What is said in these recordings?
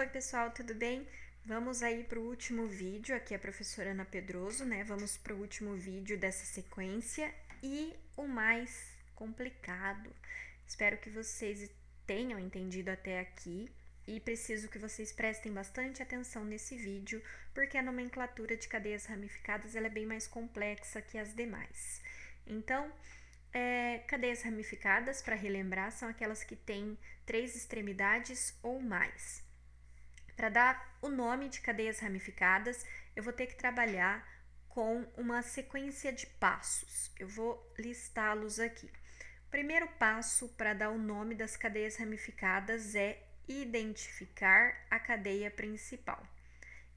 Oi pessoal, tudo bem? Vamos aí para o último vídeo, aqui é a professora Ana Pedroso, né? Vamos para o último vídeo dessa sequência e o mais complicado. Espero que vocês tenham entendido até aqui e preciso que vocês prestem bastante atenção nesse vídeo, porque a nomenclatura de cadeias ramificadas ela é bem mais complexa que as demais. Então, cadeias ramificadas, para relembrar, são aquelas que têm 3 extremidades ou mais. Para dar o nome de cadeias ramificadas, eu vou ter que trabalhar com uma sequência de passos. Eu vou listá-los aqui. O primeiro passo para dar o nome das cadeias ramificadas é identificar a cadeia principal.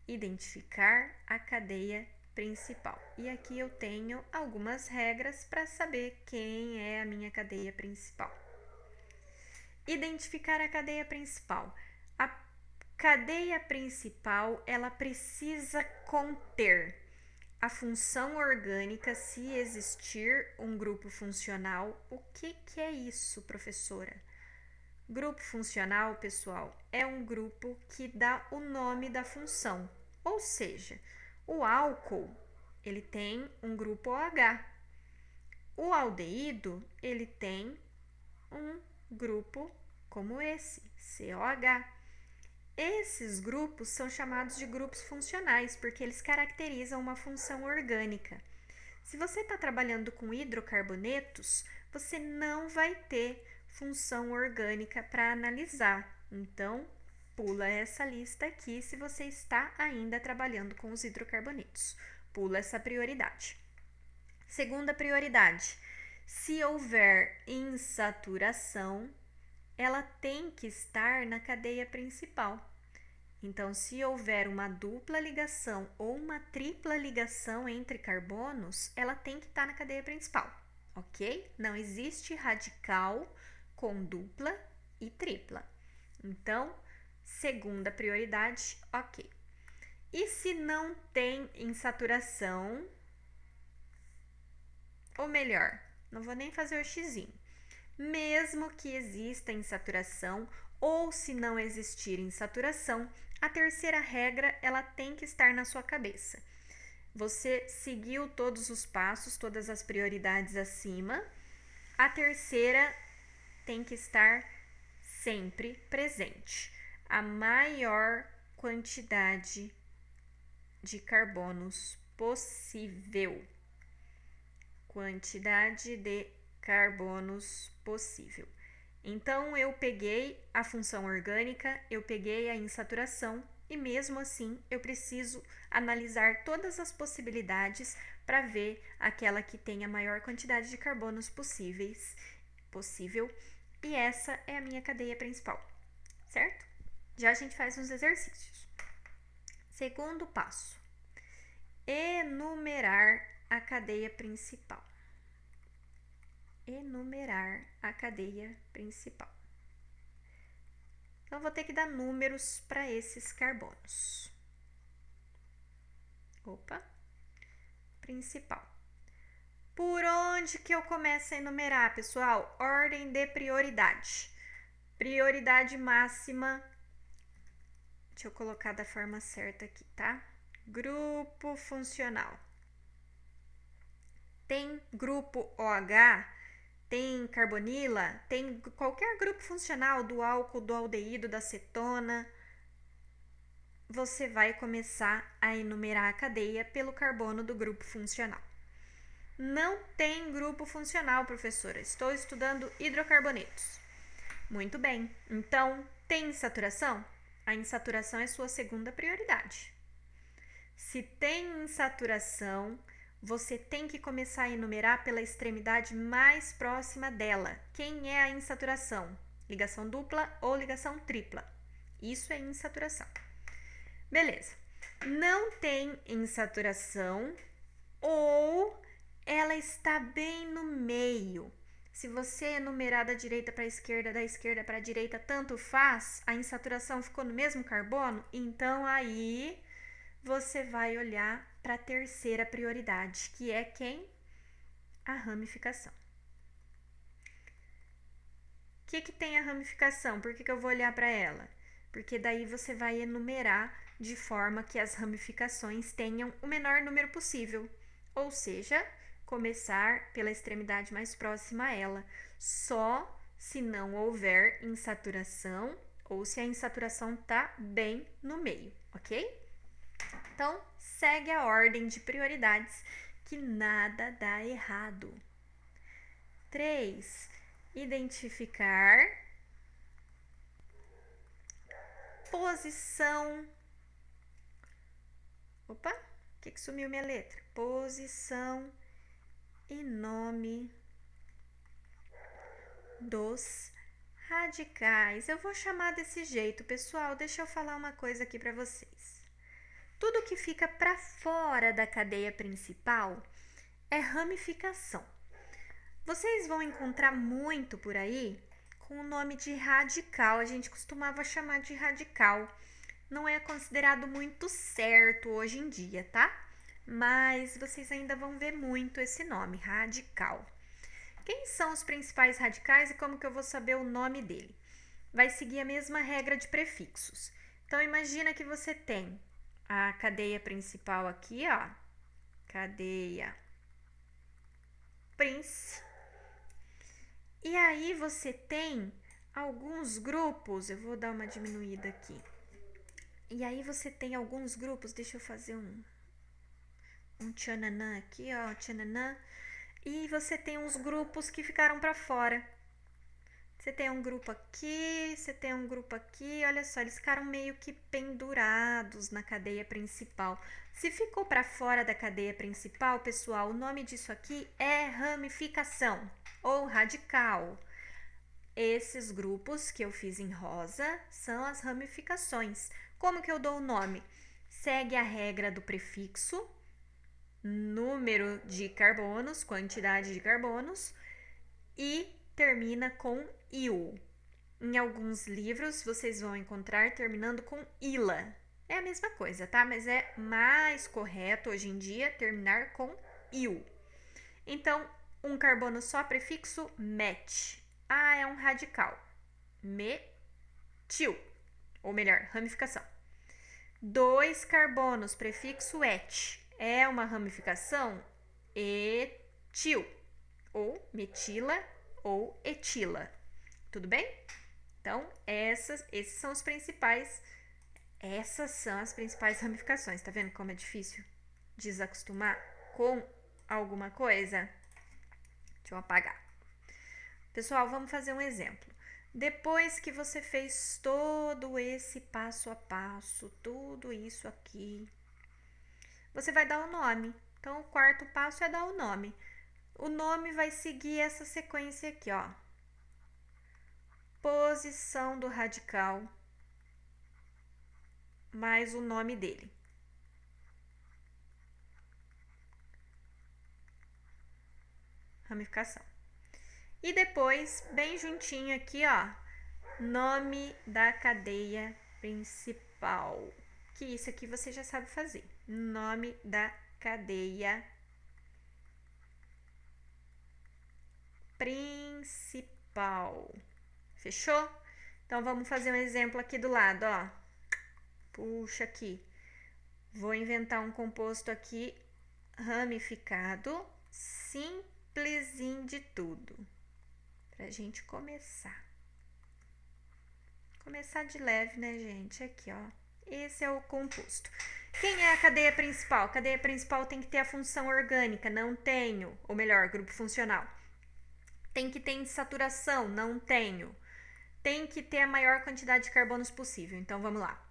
Identificar a cadeia principal. E aqui eu tenho algumas regras para saber quem é a minha cadeia principal. Identificar a cadeia principal. A cadeia principal, ela precisa conter a função orgânica se existir um grupo funcional. O que é isso, professora? Grupo funcional, pessoal, é um grupo que dá o nome da função. Ou seja, o álcool, ele tem um grupo OH. O aldeído, ele tem um grupo como esse, COH. Esses grupos são chamados de grupos funcionais, porque eles caracterizam uma função orgânica. Se você está trabalhando com hidrocarbonetos, você não vai ter função orgânica para analisar. Então, pula essa lista aqui se você está ainda trabalhando com os hidrocarbonetos. Pula essa prioridade. Segunda prioridade, se houver insaturação, ela tem que estar na cadeia principal. Então, se houver uma dupla ligação ou uma tripla ligação entre carbonos, ela tem que estar na cadeia principal, ok? Não existe radical com dupla e tripla. Então, segunda prioridade, ok. E se não tem insaturação, ou melhor, não vou nem fazer o xizinho. Mesmo que exista insaturação ou se não existir insaturação, a terceira regra ela tem que estar na sua cabeça. Você seguiu todos os passos, todas as prioridades acima. A terceira tem que estar sempre presente. A maior quantidade de carbonos possível. Quantidade de carbonos possível. Então, eu peguei a função orgânica, eu peguei a insaturação e mesmo assim eu preciso analisar todas as possibilidades para ver aquela que tem a maior quantidade de carbonos possível. E essa é a minha cadeia principal, certo? Já a gente faz uns exercícios. Segundo passo, enumerar a cadeia principal. Enumerar a cadeia principal. Então, vou ter que dar números para esses carbonos. Principal. Por onde que eu começo a enumerar, pessoal? Ordem de prioridade. Prioridade máxima. Deixa eu colocar da forma certa aqui, tá? Grupo funcional. Tem grupo OH, tem carbonila, tem qualquer grupo funcional do álcool, do aldeído, da cetona. Você vai começar a enumerar a cadeia pelo carbono do grupo funcional. Não tem grupo funcional, professora. Estou estudando hidrocarbonetos. Muito bem. Então, tem insaturação? A insaturação é sua segunda prioridade. Se tem insaturação, você tem que começar a enumerar pela extremidade mais próxima dela. Quem é a insaturação? Ligação dupla ou ligação tripla? Isso é insaturação. Beleza. Não tem insaturação ou ela está bem no meio. Se você enumerar da direita para a esquerda, da esquerda para a direita, tanto faz, a insaturação ficou no mesmo carbono, então aí você vai olhar para a terceira prioridade, que é quem? A ramificação. O que tem a ramificação? Por que eu vou olhar para ela? porque daí você vai enumerar de forma que as ramificações tenham o menor número possível, ou seja, começar pela extremidade mais próxima a ela, só se não houver insaturação ou se a insaturação está bem no meio, ok? Então, segue a ordem de prioridades que nada dá errado. 3. Identificar posição. Opa, o que sumiu minha letra? Posição e nome dos radicais. Eu vou chamar desse jeito, pessoal. Deixa eu falar uma coisa aqui para vocês. Tudo que fica para fora da cadeia principal é ramificação. Vocês vão encontrar muito por aí com o nome de radical. A gente costumava chamar de radical. Não é considerado muito certo hoje em dia, tá? Mas vocês ainda vão ver muito esse nome, radical. Quem são os principais radicais e como que eu vou saber o nome dele? Vai seguir a mesma regra de prefixos. Então, imagina que você tem a cadeia principal aqui, ó. Cadeia princ. E aí você tem alguns grupos, eu vou dar uma diminuída aqui. E aí você tem alguns grupos, deixa eu fazer um tchananã aqui, ó, tchananã. E você tem uns grupos que ficaram para fora. Você tem um grupo aqui, você tem um grupo aqui, olha só, eles ficaram meio que pendurados na cadeia principal. Se ficou para fora da cadeia principal, pessoal, o nome disso aqui é ramificação ou radical. Esses grupos que eu fiz em rosa são as ramificações. Como que eu dou o nome? Segue a regra do prefixo, número de carbonos, quantidade de carbonos, e termina com il. Em alguns livros vocês vão encontrar terminando com ila. É a mesma coisa, tá? Mas é mais correto hoje em dia terminar com il. Então, um carbono só, prefixo met. Ah, é um radical. Metil. Ou melhor, ramificação. 2 carbonos, prefixo et. É uma ramificação? Etil. Ou metila ou etila. Tudo bem? Então, essas são as principais ramificações. Tá vendo como é difícil desacostumar com alguma coisa? Deixa eu apagar. Pessoal, vamos fazer um exemplo. Depois que você fez todo esse passo a passo, tudo isso aqui, você vai dar o nome. Então, o quarto passo é dar o nome. O nome vai seguir essa sequência aqui, ó. Posição do radical mais o nome dele. Ramificação. E depois, bem juntinho aqui, ó, nome da cadeia principal. Que isso aqui você já sabe fazer. Nome da cadeia principal. Fechou? Então, vamos fazer um exemplo aqui do lado, ó. Puxa aqui. Vou inventar um composto aqui ramificado, simplesinho de tudo. Pra gente começar. Começar de leve, né, gente? Aqui, ó. Esse é o composto. Quem é a cadeia principal? A cadeia principal tem que ter a função orgânica, não tenho. Ou melhor, grupo funcional. Tem que ter insaturação, não tenho. Tem que ter a maior quantidade de carbonos possível. Então, vamos lá.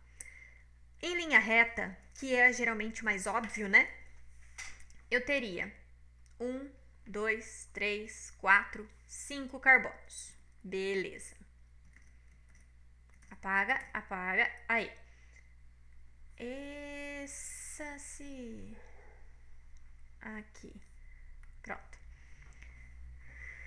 Em linha reta, que é geralmente o mais óbvio, né? Eu teria 1, 2, 3, 4, 5 carbonos. Beleza. Apaga, apaga. Aí. Essa se... Aqui. Pronto.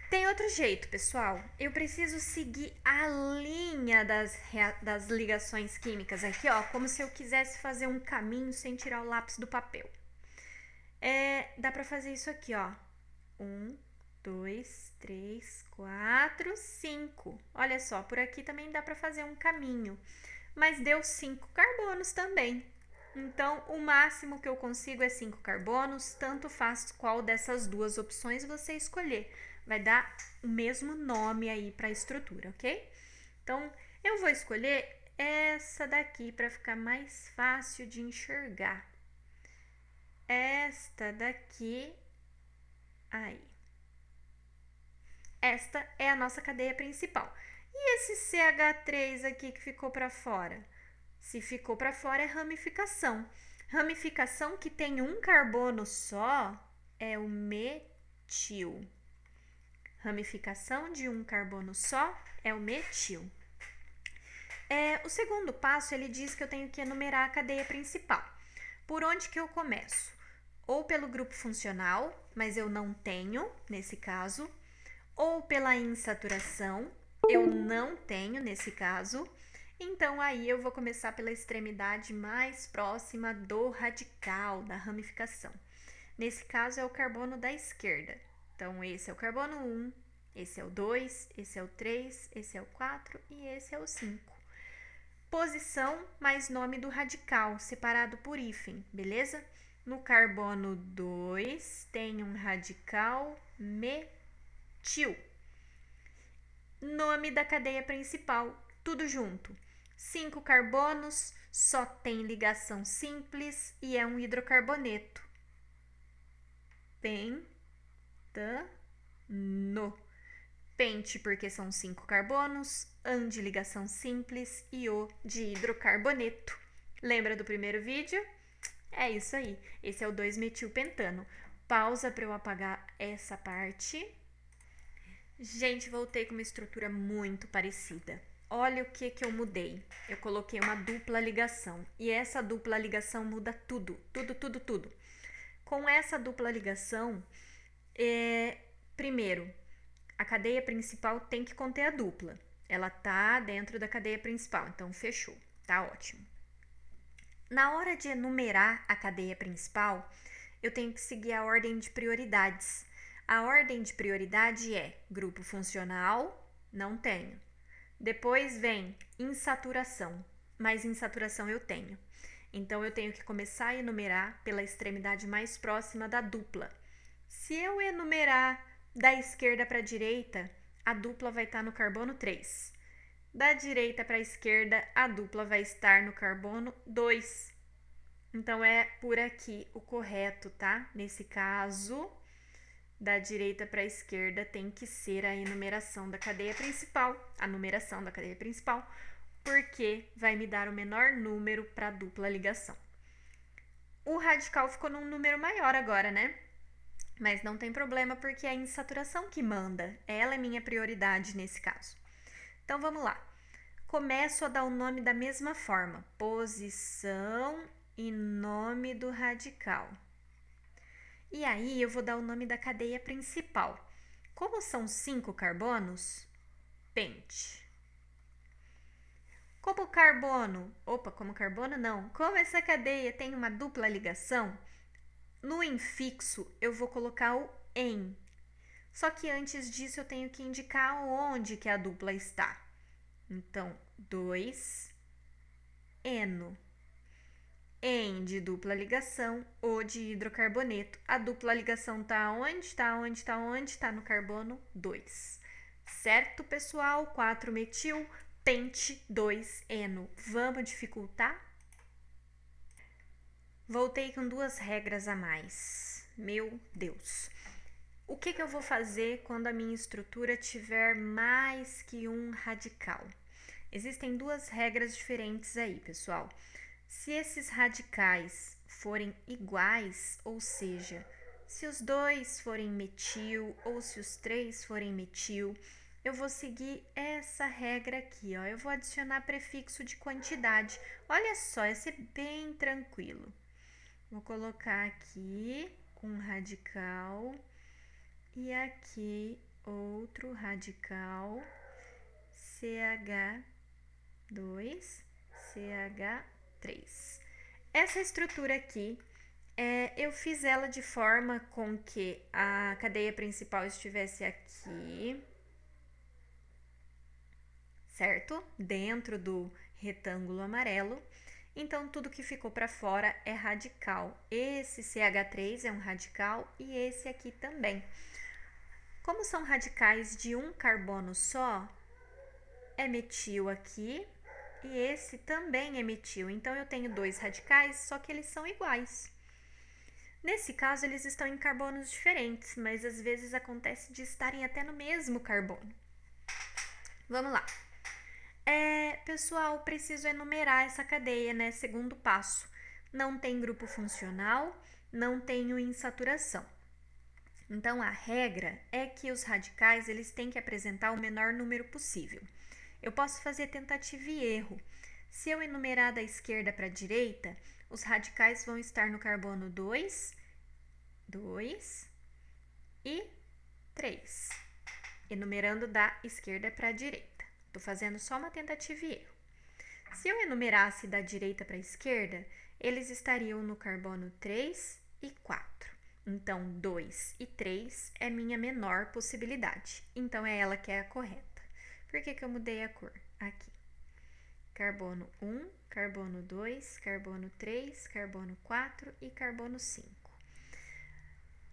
Tem outro jeito, pessoal. Eu preciso seguir a linha das ligações químicas aqui, ó. Como se eu quisesse fazer um caminho sem tirar o lápis do papel. Dá pra fazer isso aqui, ó. 1, 2, 3, 4, 5. Olha só, por aqui também dá pra fazer um caminho. mas deu 5 carbonos também. Então, o máximo que eu consigo é 5 carbonos, tanto faz qual dessas duas opções você escolher. Vai dar o mesmo nome aí para a estrutura, ok? Então, eu vou escolher essa daqui para ficar mais fácil de enxergar. Esta daqui, aí. Esta é a nossa cadeia principal. E esse CH3 aqui que ficou para fora? Se ficou para fora é ramificação. Ramificação que tem um carbono só é o metil. Ramificação de um carbono só é o metil. O segundo passo, ele diz que eu tenho que enumerar a cadeia principal. Por onde que eu começo? Ou pelo grupo funcional, mas eu não tenho nesse caso, ou pela insaturação, eu não tenho nesse caso. Então, aí eu vou começar pela extremidade mais próxima do radical, da ramificação. Nesse caso, é o carbono da esquerda. Então, esse é o carbono 1, esse é o 2, esse é o 3, esse é o 4 e esse é o 5. Posição mais nome do radical, separado por hífen, beleza? No carbono 2, tem um radical metil. Nome da cadeia principal, tudo junto. 5 carbonos, só tem ligação simples e é um hidrocarboneto. Pentano. Pente porque são 5 carbonos, an de ligação simples e o de hidrocarboneto. Lembra do primeiro vídeo? É isso aí. Esse é o 2-metilpentano. Pausa para eu apagar essa parte. Gente, voltei com uma estrutura muito parecida. Olha o que eu mudei. Eu coloquei uma dupla ligação. E essa dupla ligação muda tudo. Tudo. Com essa dupla ligação, primeiro, a cadeia principal tem que conter a dupla. Ela tá dentro da cadeia principal, então fechou. Tá ótimo. Na hora de enumerar a cadeia principal, eu tenho que seguir a ordem de prioridades. A ordem de prioridade é grupo funcional, não tenho. Depois vem insaturação, mas insaturação eu tenho. Então, eu tenho que começar a enumerar pela extremidade mais próxima da dupla. Se eu enumerar da esquerda para a direita, a dupla vai estar no carbono 3. Da direita para a esquerda, a dupla vai estar no carbono 2. Então, é por aqui o correto, tá? Nesse caso, da direita para a esquerda tem que ser a enumeração da cadeia principal, a numeração da cadeia principal, porque vai me dar o menor número para a dupla ligação. O radical ficou num número maior agora, né? Mas não tem problema porque é a insaturação que manda. Ela é minha prioridade nesse caso. Então, vamos lá. Começo a dar o nome da mesma forma. Posição e nome do radical. E aí, eu vou dar o nome da cadeia principal. Como são 5 carbonos, pente. Como carbono não. Como essa cadeia tem uma dupla ligação, no infixo eu vou colocar o em. Só que antes disso eu tenho que indicar onde que a dupla está. Então, 2-eno. Em de dupla ligação, O de hidrocarboneto. A dupla ligação está onde? Está no carbono 2. Certo, pessoal? 4-metil, pente, 2-eno. Vamos dificultar? Voltei com 2 regras a mais. Meu Deus! O que eu vou fazer quando a minha estrutura tiver mais que um radical? Existem 2 regras diferentes aí, pessoal. Se esses radicais forem iguais, ou seja, se os 2 forem metil ou se os 3 forem metil, eu vou seguir essa regra aqui, ó. Eu vou adicionar prefixo de quantidade. Olha só, ia ser bem tranquilo. Vou colocar aqui um radical e aqui outro radical, CH2, CH3. Essa estrutura aqui, eu fiz ela de forma com que a cadeia principal estivesse aqui, certo? Dentro do retângulo amarelo. Então, tudo que ficou para fora é radical. Esse CH3 é um radical e esse aqui também. Como são radicais de um carbono só, é metil aqui e esse também é metil. Então, eu tenho dois radicais, só que eles são iguais. Nesse caso, eles estão em carbonos diferentes, mas às vezes acontece de estarem até no mesmo carbono. Vamos lá. Pessoal, preciso enumerar essa cadeia, né? Segundo passo. Não tem grupo funcional, não tenho insaturação. Então, a regra é que os radicais eles têm que apresentar o menor número possível. Eu posso fazer tentativa e erro. Se eu enumerar da esquerda para a direita, os radicais vão estar no carbono 2, 2 e 3. Enumerando da esquerda para a direita. Estou fazendo só uma tentativa e erro. Se eu enumerasse da direita para a esquerda, eles estariam no carbono 3 e 4. Então, 2 e 3 é minha menor possibilidade. Então, é ela que é a correta. Por que eu mudei a cor? Aqui. Carbono 1, carbono 2, carbono 3, carbono 4 e carbono 5.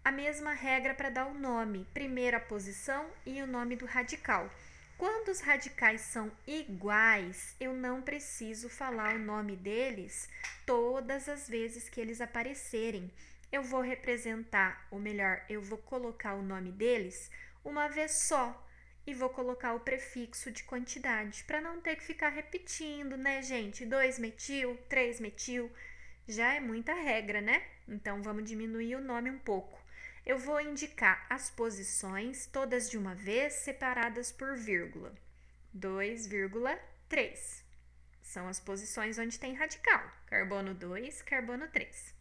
A mesma regra para dar o nome. Primeiro a posição e o nome do radical. Quando os radicais são iguais, eu não preciso falar o nome deles todas as vezes que eles aparecerem. Eu vou representar, ou melhor, eu vou colocar o nome deles uma vez só e vou colocar o prefixo de quantidade, para não ter que ficar repetindo, né, gente? 2-metil, 3-metil, já é muita regra, né? Então, vamos diminuir o nome um pouco. Eu vou indicar as posições todas de uma vez, separadas por vírgula. 2,3. São as posições onde tem radical. Carbono 2, carbono 3.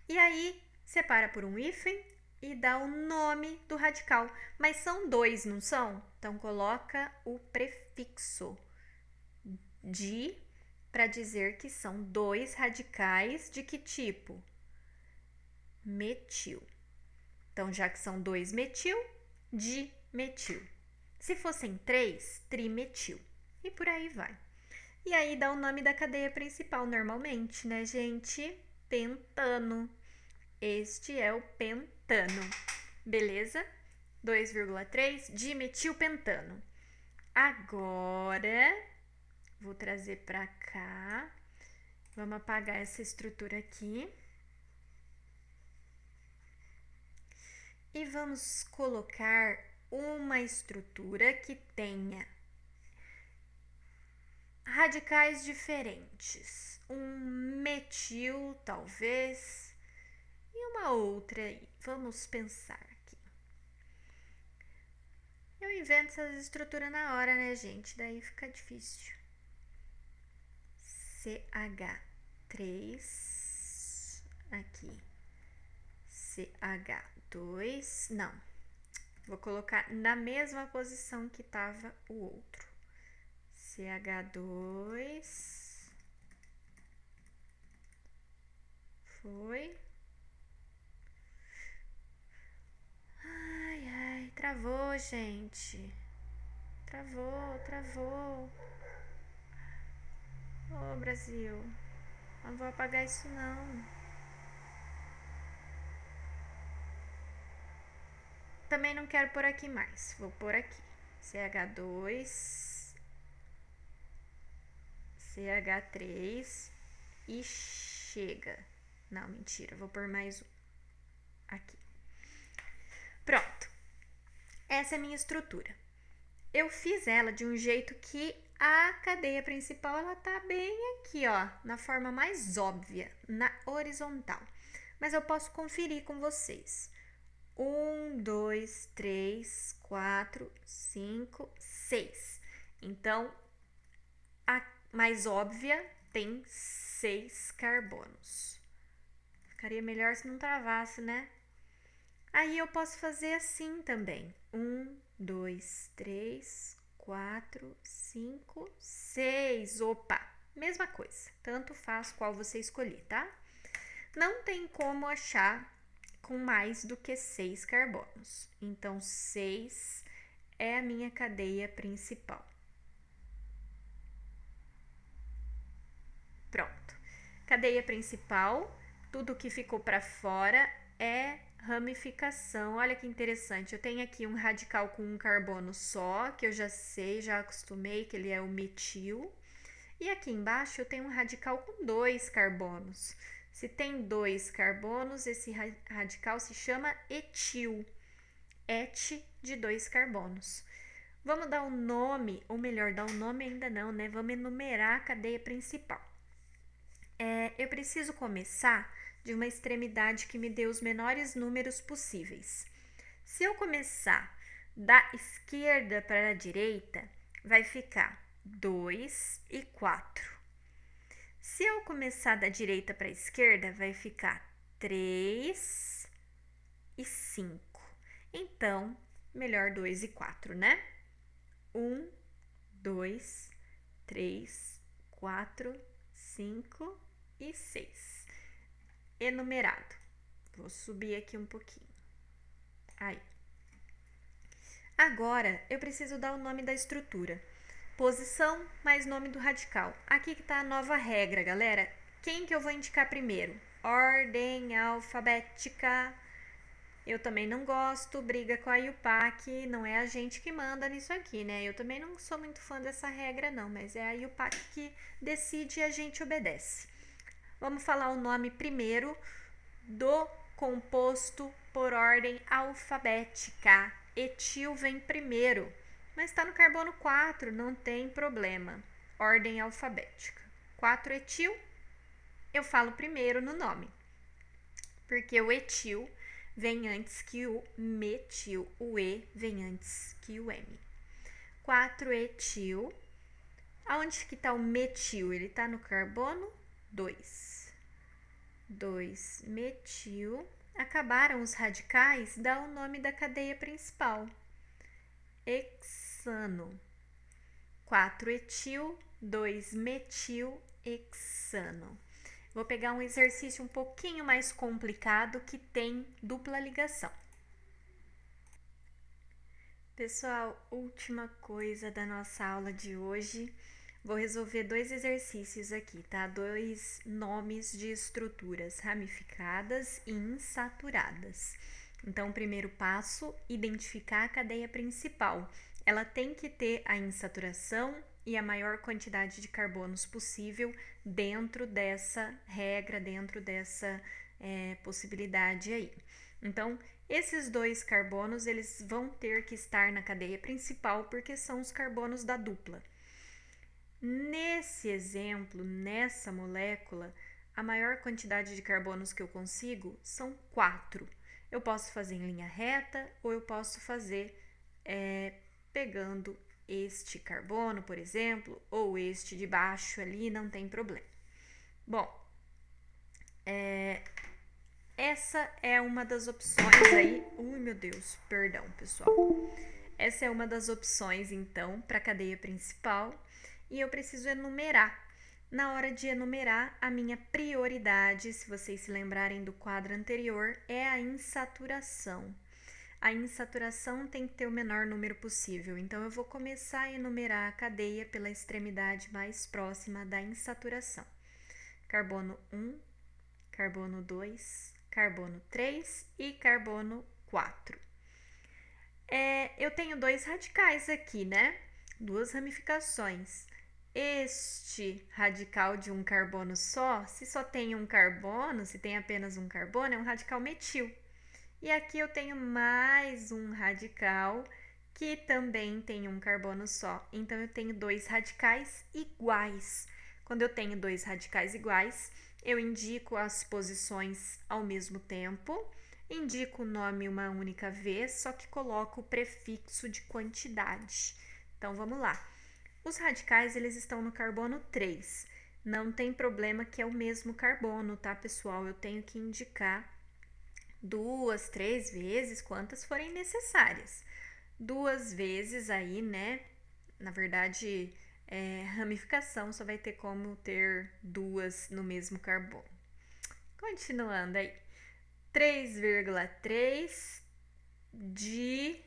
E aí, separa por um hífen e dá o nome do radical. Mas são dois, não são? Então, coloca o prefixo de para dizer que são dois radicais de que tipo? Metil. Então, já que são 2-metil, dimetil. Se fossem 3, trimetil. E por aí vai. E aí dá o nome da cadeia principal normalmente, né, gente? Pentano. Este é o pentano. Beleza? 2,3, dimetilpentano. Agora, vou trazer para cá. Vamos apagar essa estrutura aqui. E vamos colocar uma estrutura que tenha radicais diferentes. Um metil, talvez, e uma outra aí. Vamos pensar aqui. Eu invento essas estruturas na hora, né, gente? Daí fica difícil. CH3, aqui. CH2, não. Vou colocar na mesma posição que estava o outro. CH2. Foi. Ai, ai, travou, gente. Travou. Ô, Brasil. Não vou apagar isso, não. Também não quero pôr aqui mais. Vou pôr aqui. CH2, CH3 e chega. Não, mentira. Vou pôr mais um. Aqui. Pronto. Essa é a minha estrutura. Eu fiz ela de um jeito que a cadeia principal ela tá bem aqui, ó, na forma mais óbvia, na horizontal. Mas eu posso conferir com vocês. 1, 2, 3, 4, 5, 6. Então, a mais óbvia tem 6 carbonos. Ficaria melhor se não travasse, né? Aí eu posso fazer assim também. 1, 2, 3, 4, 5, 6. Opa! Mesma coisa. Tanto faz qual você escolher, tá? Não tem como achar com mais do que 6 carbonos. Então, 6 é a minha cadeia principal. Cadeia principal, tudo que ficou para fora é ramificação. Olha que interessante, eu tenho aqui um radical com um carbono só, que eu já sei, já acostumei que ele é o metil. E aqui embaixo eu tenho um radical com 2 carbonos. Se tem 2 carbonos, esse radical se chama etil. Et de 2 carbonos. Vamos dar um nome, ou melhor, dar um nome ainda não, né? Vamos enumerar a cadeia principal. Eu preciso começar de uma extremidade que me dê os menores números possíveis. Se eu começar da esquerda para a direita, vai ficar 2 e 4. Se eu começar da direita para a esquerda, vai ficar 3 e 5. Então, melhor 2 e 4, né? 1, 2, 3, 4, 5 e 6. Enumerado. Vou subir aqui um pouquinho. Aí. Agora, eu preciso dar o nome da estrutura. Posição mais nome do radical. Aqui que está a nova regra, galera. Quem que eu vou indicar primeiro? Ordem alfabética. Eu também não gosto, briga com a IUPAC, não é a gente que manda nisso aqui, né? Eu também não sou muito fã dessa regra não, mas é a IUPAC que decide e a gente obedece. Vamos falar o nome primeiro do composto por ordem alfabética. Etil vem primeiro, mas está no carbono 4, não tem problema. Ordem alfabética. 4-etil, eu falo primeiro no nome, porque o etil vem antes que o metil, o E vem antes que o M. 4-etil, aonde que está o metil? Ele está no carbono 2. 2-metil. Acabaram os radicais, dá o nome da cadeia principal. Hexano. 4-etil, 2-metil, hexano. Vou pegar um exercício um pouquinho mais complicado que tem dupla ligação. Pessoal, última coisa da nossa aula de hoje. Vou resolver 2 exercícios aqui, tá? 2 nomes de estruturas ramificadas e insaturadas. Então, o primeiro passo, identificar a cadeia principal. Ela tem que ter a insaturação e a maior quantidade de carbonos possível dentro dessa regra, dentro dessa possibilidade aí. Então, esses 2 carbonos, eles vão ter que estar na cadeia principal porque são os carbonos da dupla. Nesse exemplo, nessa molécula, a maior quantidade de carbonos que eu consigo são 4. Eu posso fazer em linha reta ou eu posso fazer pegando este carbono, por exemplo, ou este de baixo ali, não tem problema. Bom, essa é uma das opções aí. Ui, meu Deus, perdão, pessoal. Essa é uma das opções, então, para a cadeia principal. E eu preciso enumerar. Na hora de enumerar, a minha prioridade, se vocês se lembrarem do quadro anterior, é a insaturação. A insaturação tem que ter o menor número possível, então eu vou começar a enumerar a cadeia pela extremidade mais próxima da insaturação. Carbono 1, carbono 2, carbono 3 e carbono 4. Eu tenho 2 radicais aqui, né? 2 ramificações. Este radical de um carbono só, se só tem um carbono, se tem apenas um carbono, é um radical metil. E aqui eu tenho mais um radical que também tem um carbono só. Então, eu tenho 2 radicais iguais. Quando eu tenho 2 radicais iguais, eu indico as posições ao mesmo tempo, indico o nome uma única vez, só que coloco o prefixo de quantidade. Então, vamos lá. Os radicais, eles estão no carbono 3. Não tem problema que é o mesmo carbono, tá, pessoal? Eu tenho que indicar 2, 3 vezes, quantas forem necessárias. 2 vezes aí, né? Na verdade, ramificação só vai ter como ter 2 no mesmo carbono. Continuando aí. 3,3 de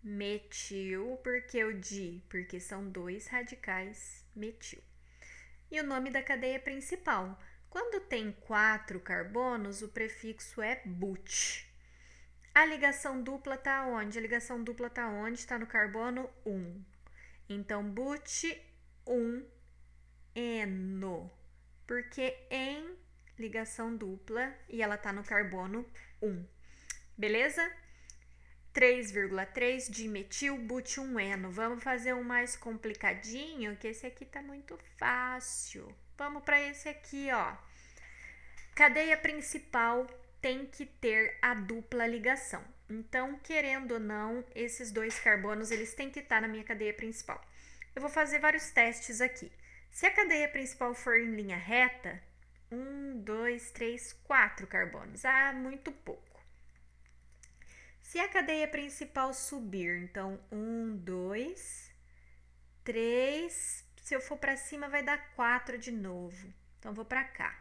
metil, por que o di? Porque são 2 radicais metil. E o nome da cadeia principal, Quando tem 4 carbonos, o prefixo é but. A ligação dupla está onde? A ligação dupla está onde? Está no carbono 1. Então, but 1 eno. Porque em ligação dupla e ela está no carbono 1. Beleza? 3,3 dimetil but 1-eno. Vamos fazer um mais complicadinho, que esse aqui tá muito fácil. Vamos para esse aqui, ó. Cadeia principal tem que ter a dupla ligação. Então, querendo ou não, esses 2 carbonos, eles têm que estar na minha cadeia principal. Eu vou fazer vários testes aqui. Se a cadeia principal for em linha reta, 1, 2, 3, 4 carbonos. Ah, muito pouco. Se a cadeia principal subir, então 1, 2, 3, se eu for para cima vai dar 4 de novo. Então vou para cá.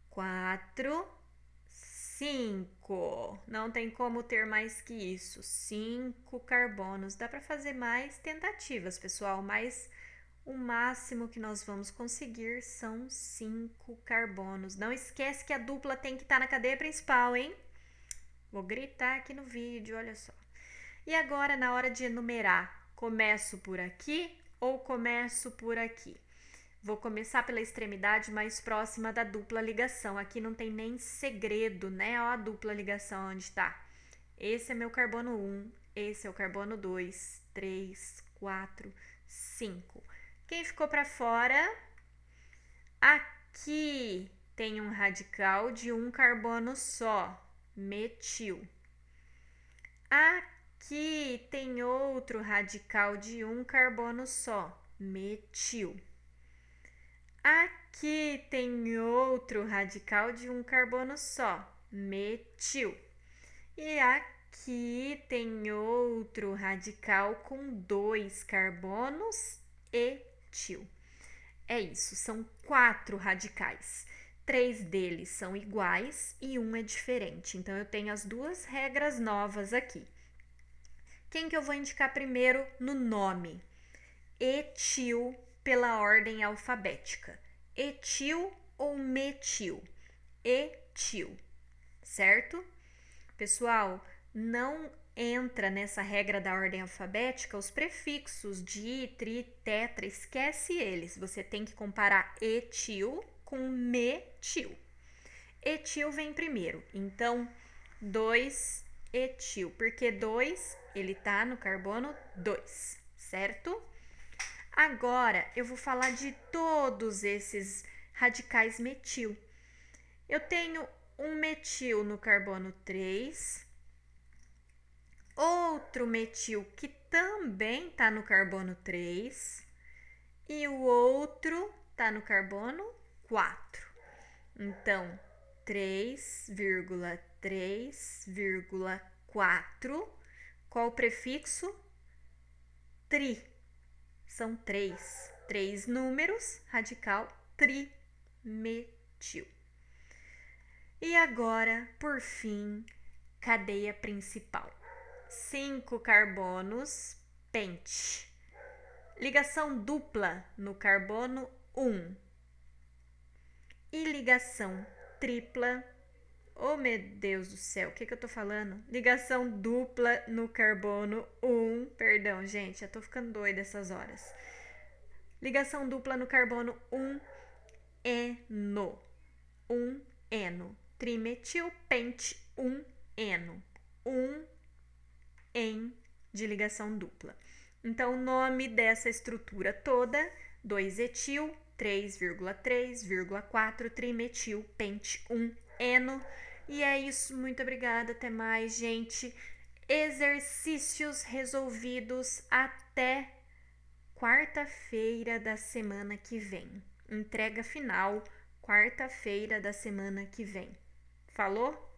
4, 5. Não tem como ter mais que isso. 5 carbonos. Dá para fazer mais tentativas, pessoal, mas o máximo que nós vamos conseguir são 5 carbonos. Não esquece que a dupla tem que estar na cadeia principal, hein? Vou gritar aqui no vídeo, olha só. E agora, na hora de enumerar, começo por aqui ou começo por aqui? Vou começar pela extremidade mais próxima da dupla ligação. Aqui não tem nem segredo, né? Ó a dupla ligação onde está. Esse é meu carbono 1, esse é o carbono 2, 3, 4, 5. Quem ficou para fora? Aqui tem um radical de um carbono só, metil. Aqui tem outro radical de um carbono só, metil. Aqui tem outro radical de um carbono só, metil. E aqui tem outro radical com 2 carbonos, etil. É isso, são 4 radicais. 3 deles são iguais e um é diferente. Então, eu tenho as 2 regras novas aqui. Quem que eu vou indicar primeiro no nome? Etil, pela ordem alfabética. Etil ou metil? Etil, certo? Pessoal, não entra nessa regra da ordem alfabética os prefixos di, tri, tetra, esquece eles. Você tem que comparar etil com metil. Etil vem primeiro, então 2 etil, porque 2 ele tá no carbono 2, certo? Agora eu vou falar de todos esses radicais metil. Eu tenho um metil no carbono 3, outro metil que também está no carbono 3 e o outro está no carbono 4. Então, 3,3,4. Qual o prefixo? Tri. São 3. 3 números, radical trimetil. E agora, por fim, cadeia principal. 5 carbonos, pente. Ligação dupla no carbono 1. E ligação tripla. Oh, meu Deus do céu, o que eu tô falando? Ligação dupla no carbono 1. Perdão, gente, já tô ficando doida essas horas. Ligação dupla no carbono 1, eno. 1 eno. Trimetil, pente, 1 eno. 1 en de ligação dupla. Então, o nome dessa estrutura toda, 2-etil, 3,3,4 trimetil, pente, 1 eno. E é isso, muito obrigada, até mais, gente. Exercícios resolvidos até quarta-feira da semana que vem. Entrega final, quarta-feira da semana que vem. Falou?